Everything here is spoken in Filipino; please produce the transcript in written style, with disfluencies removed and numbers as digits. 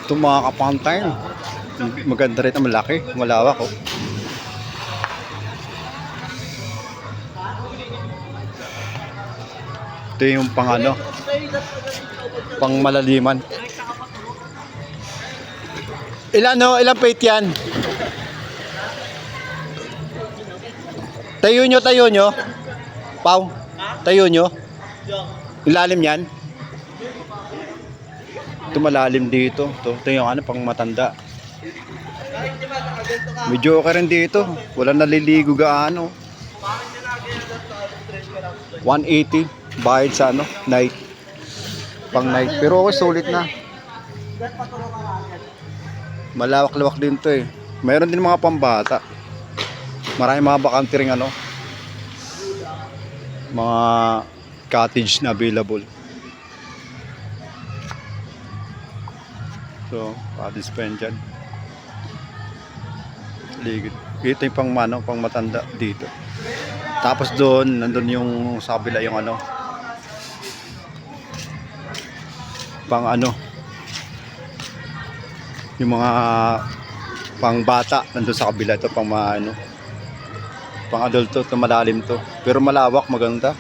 Itong mga kapantay, maganda rin, malaki, malawak oh. Ito yung pang ano, pang malaliman. Ilang feet yan? Tayo nyo. Pau, tayo nyo. Ilalim yan. Ito malalim dito. Ito yung ano, pang matanda. Medyo okay rin dito. Wala naliligo gaano. 180 bayad sa ano, night. Pang night. Pero okay, sulit na. Malawak-lawak din to eh. Mayroon din mga pambata. Maraming mga bakante ring ano, mga cottage na available. So, cottage pa yan dyan. Ligid. Ito yung pang mano, pang matanda dito. Tapos doon, nandun yung sa kabila yung ano, pang ano, yung mga pang bata nandun sa kabila. Ito pang ano, pang adulto, ito malalim to, pero malawak, maganda.